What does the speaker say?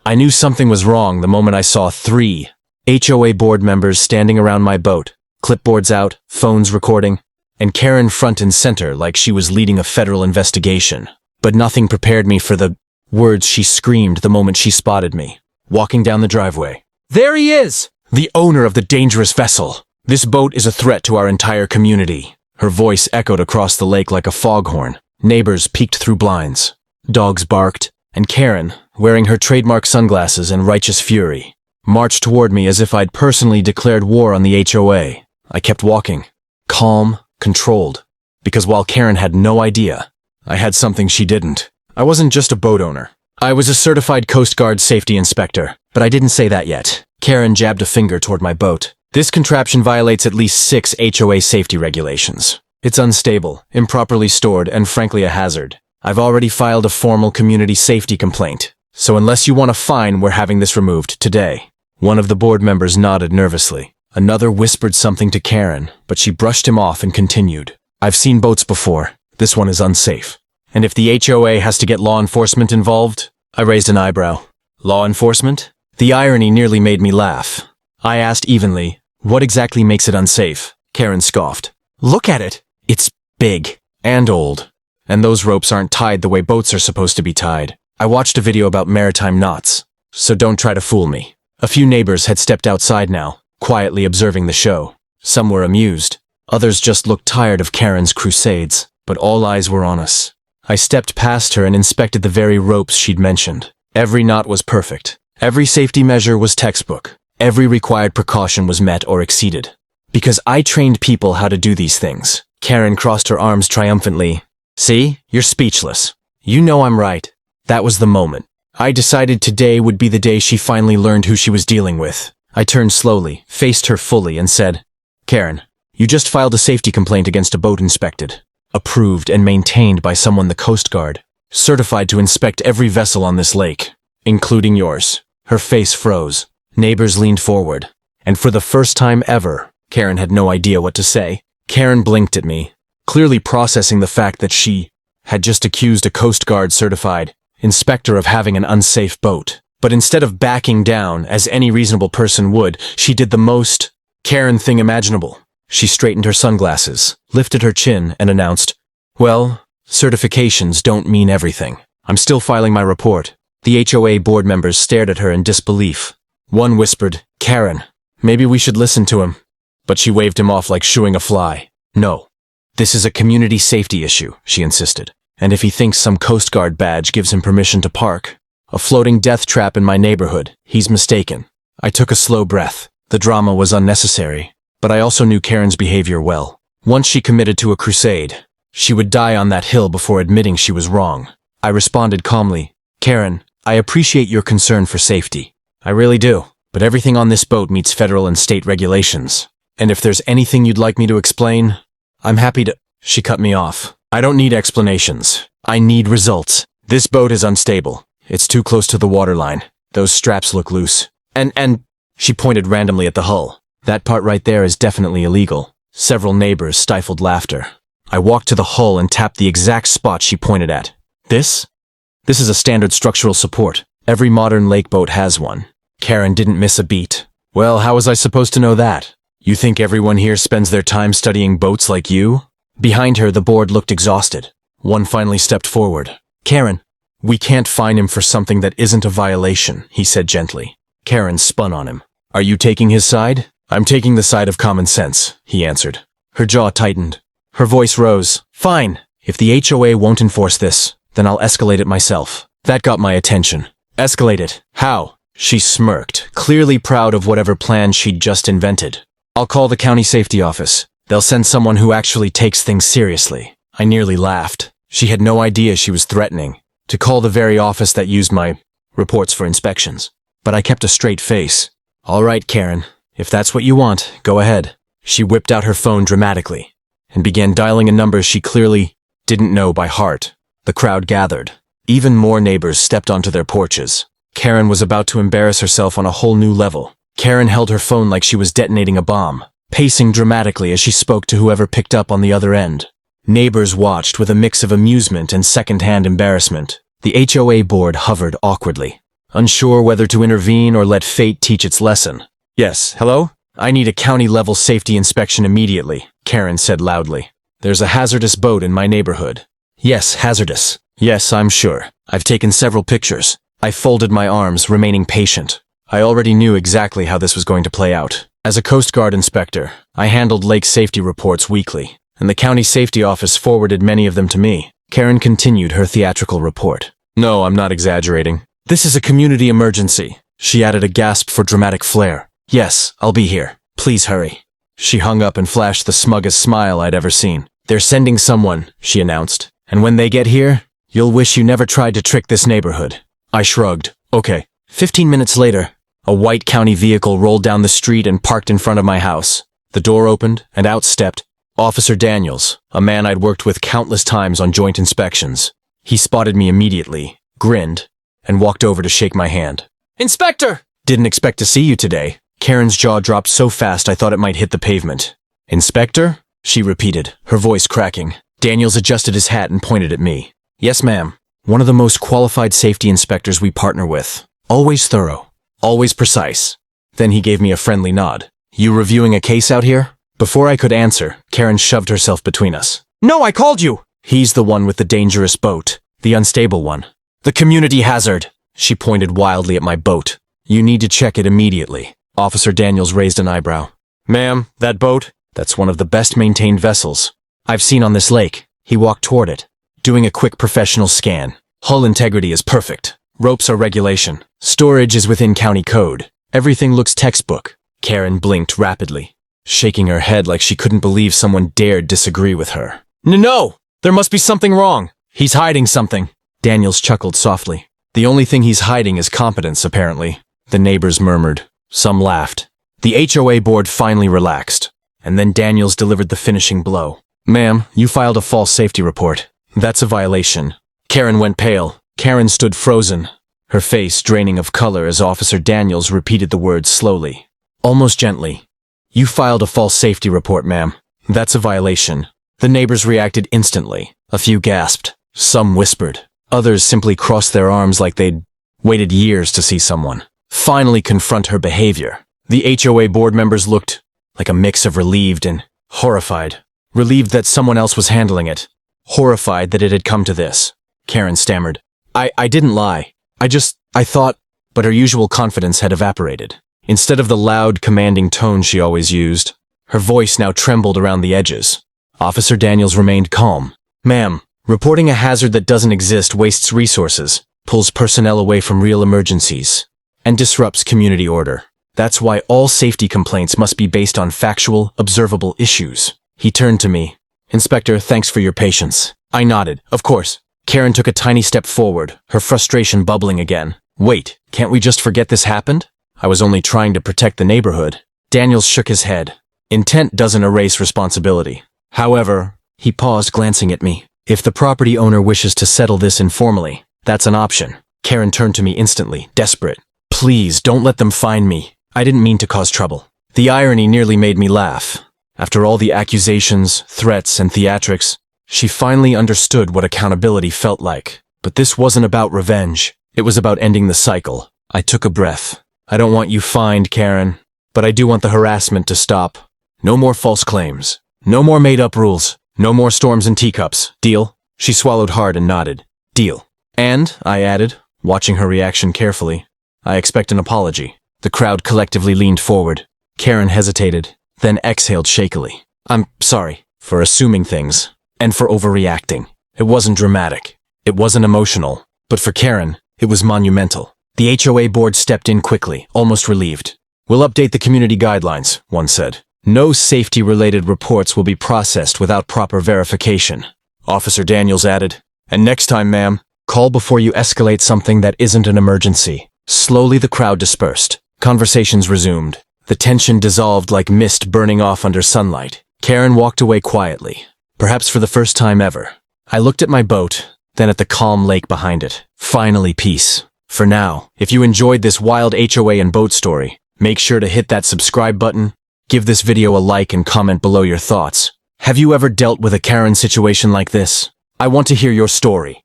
I knew something was wrong the moment I saw 3 HOA board members standing around my boat, clipboards out, phones recording, and Karen front and center like she was leading a federal investigation. But nothing prepared me for the words she screamed the moment she spotted me, walking down the driveway. "There he is! The owner of the dangerous vessel! This boat is a threat to our entire community." Her voice echoed across the lake like a foghorn. Neighbors peeked through blinds. Dogs barked, and Karen, wearing her trademark sunglasses in righteous fury, marched toward me as if I'd personally declared war on the HOA. I kept walking, calm, controlled, because while Karen had no idea, I had something she didn't. I wasn't just a boat owner. I was a certified Coast Guard safety inspector, but I didn't say that yet. Karen jabbed a finger toward my boat. "This contraption violates at least 6 HOA safety regulations. It's unstable, improperly stored, and frankly a hazard. I've already filed a formal community safety complaint, so unless you want a fine, we're having this removed today." One of the board members nodded nervously. Another whispered something to Karen, but she brushed him off and continued. "I've seen boats before. This one is unsafe. And if the HOA has to get law enforcement involved..." I raised an eyebrow. "Law enforcement?" The irony nearly made me laugh. I asked evenly, "What exactly makes it unsafe?" Karen scoffed. "Look at it. It's big and old. And those ropes aren't tied the way boats are supposed to be tied. I watched a video about maritime knots, so don't try to fool me." A few neighbors had stepped outside now, quietly observing the show. Some were amused. Others just looked tired of Karen's crusades, but all eyes were on us. I stepped past her and inspected the very ropes she'd mentioned. Every knot was perfect. Every safety measure was textbook. Every required precaution was met or exceeded. Because I trained people how to do these things. Karen crossed her arms triumphantly. "See? You're speechless. You know I'm right." That was the moment. I decided today would be the day she finally learned who she was dealing with. I turned slowly, faced her fully, and said, "Karen, you just filed a safety complaint against a boat inspected, approved and maintained by someone the Coast Guard, certified to inspect every vessel on this lake, including yours." Her face froze. Neighbors leaned forward. And for the first time ever, Karen had no idea what to say. Karen blinked at me, clearly processing the fact that she had just accused a Coast Guard certified inspector of having an unsafe boat. But instead of backing down, as any reasonable person would, she did the most Karen thing imaginable. She straightened her sunglasses, lifted her chin, and announced, "Well, certifications don't mean everything. I'm still filing my report." The HOA board members stared at her in disbelief. One whispered, "Karen, maybe we should listen to him." But she waved him off like shooing a fly. "No. This is a community safety issue," she insisted. "And if he thinks some Coast Guard badge gives him permission to park a floating death trap in my neighborhood, he's mistaken." I took a slow breath. The drama was unnecessary, but I also knew Karen's behavior well. Once she committed to a crusade, she would die on that hill before admitting she was wrong. I responded calmly, "Karen, I appreciate your concern for safety. I really do. But everything on this boat meets federal and state regulations. And if there's anything you'd like me to explain, I'm happy to..." She cut me off. "I don't need explanations. I need results. This boat is unstable. It's too close to the waterline. Those straps look loose. And she pointed randomly at the hull. "That part right there is definitely illegal." Several neighbors stifled laughter. I walked to the hull and tapped the exact spot she pointed at. This is a standard structural support. Every modern lake boat has one." Karen didn't miss a beat. "Well, how was I supposed to know that? You think everyone here spends their time studying boats like you?" Behind her, the board looked exhausted. One finally stepped forward. "Karen, we can't fine him for something that isn't a violation," he said gently. Karen spun on him. "Are you taking his side?" "I'm taking the side of common sense," he answered. Her jaw tightened. Her voice rose. "Fine. If the HOA won't enforce this, then I'll escalate it myself." That got my attention. "Escalate it? How?" She smirked, clearly proud of whatever plan she'd just invented. "I'll call the county safety office. They'll send someone who actually takes things seriously." I nearly laughed. She had no idea she was threatening to call the very office that used my reports for inspections. But I kept a straight face. "All right, Karen, if that's what you want, go ahead." She whipped out her phone dramatically and began dialing a number she clearly didn't know by heart. The crowd gathered. Even more neighbors stepped onto their porches. Karen was about to embarrass herself on a whole new level. Karen held her phone like she was detonating a bomb, pacing dramatically as she spoke to whoever picked up on the other end. Neighbors watched with a mix of amusement and second-hand embarrassment. The HOA board hovered awkwardly. unsure whether to intervene or let fate teach its lesson. Yes, hello? I need a county-level safety inspection immediately, Karen said loudly. There's a hazardous boat in my neighborhood. Yes, hazardous. Yes, I'm sure. I've taken several pictures. I folded my arms, remaining patient. I already knew exactly how this was going to play out. As a Coast Guard inspector, I handled lake safety reports weekly, and the county safety office forwarded many of them to me. Karen continued her theatrical report. No, I'm not exaggerating. This is a community emergency. She added a gasp for dramatic flair. Yes, I'll be here. Please hurry. She hung up and flashed the smuggest smile I'd ever seen. They're sending someone, she announced. And when they get here, you'll wish you never tried to trick this neighborhood. I shrugged. Okay. 15 minutes later, a white county vehicle rolled down the street and parked in front of my house. The door opened, and out stepped Officer Daniels, a man I'd worked with countless times on joint inspections. He spotted me immediately, grinned, and walked over to shake my hand. Inspector! Didn't expect to see you today. Karen's jaw dropped so fast I thought it might hit the pavement. Inspector? She repeated, her voice cracking. Daniels adjusted his hat and pointed at me. Yes, ma'am. One of the most qualified safety inspectors we partner with. Always thorough. Always precise. Then he gave me a friendly nod. You reviewing a case out here? Before I could answer, Karen shoved herself between us. No, I called you! He's the one with the dangerous boat. The unstable one. The community hazard. She pointed wildly at my boat. You need to check it immediately. Officer Daniels raised an eyebrow. Ma'am, that boat? That's one of the best maintained vessels I've seen on this lake. He walked toward it, doing a quick professional scan. Hull integrity is perfect. Ropes are regulation. Storage is within county code. Everything looks textbook. Karen blinked rapidly, shaking her head like she couldn't believe someone dared disagree with her. No! There must be something wrong. He's hiding something. Daniels chuckled softly. The only thing he's hiding is competence, apparently. The neighbors murmured. Some laughed. The HOA board finally relaxed, and then Daniels delivered the finishing blow. Ma'am, you filed a false safety report. That's a violation. Karen went pale. Karen stood frozen, her face draining of color as Officer Daniels repeated the words slowly, almost gently. You filed a false safety report, ma'am. That's a violation. The neighbors reacted instantly. A few gasped. Some whispered. Others simply crossed their arms like they'd waited years to see someone finally confront her behavior. The HOA board members looked like a mix of relieved and horrified. Relieved that someone else was handling it. Horrified that it had come to this. Karen stammered. I didn't lie. I thought, but her usual confidence had evaporated. Instead of the loud, commanding tone she always used, her voice now trembled around the edges. Officer Daniels remained calm. Ma'am, reporting a hazard that doesn't exist wastes resources, pulls personnel away from real emergencies, and disrupts community order. That's why all safety complaints must be based on factual, observable issues. He turned to me. Inspector, thanks for your patience. I nodded. Of course. Karen took a tiny step forward, her frustration bubbling again. Wait, can't we just forget this happened? I was only trying to protect the neighborhood. Daniels shook his head. Intent doesn't erase responsibility. However, he paused, glancing at me. If the property owner wishes to settle this informally, that's an option. Karen turned to me instantly, desperate. Please, don't let them find me. I didn't mean to cause trouble. The irony nearly made me laugh. After all the accusations, threats, and theatrics, she finally understood what accountability felt like. But this wasn't about revenge. It was about ending the cycle. I took a breath. I don't want you fined, Karen, but I do want the harassment to stop. No more false claims. No more made-up rules. No more storms and teacups. Deal? She swallowed hard and nodded. Deal. And, I added, watching her reaction carefully, I expect an apology. The crowd collectively leaned forward. Karen hesitated, then exhaled shakily. I'm sorry for assuming things, and for overreacting. It wasn't dramatic. It wasn't emotional. But for Karen, it was monumental. The HOA board stepped in quickly, almost relieved. We'll update the community guidelines, one said. No safety-related reports will be processed without proper verification. Officer Daniels added, and next time, ma'am, call before you escalate something that isn't an emergency. Slowly the crowd dispersed. Conversations resumed. The tension dissolved like mist burning off under sunlight. Karen walked away quietly, perhaps for the first time ever. I looked at my boat, then at the calm lake behind it. Finally, peace. For now, if you enjoyed this wild HOA and boat story, make sure to hit that subscribe button, give this video a like and comment below your thoughts. Have you ever dealt with a Karen situation like this? I want to hear your story.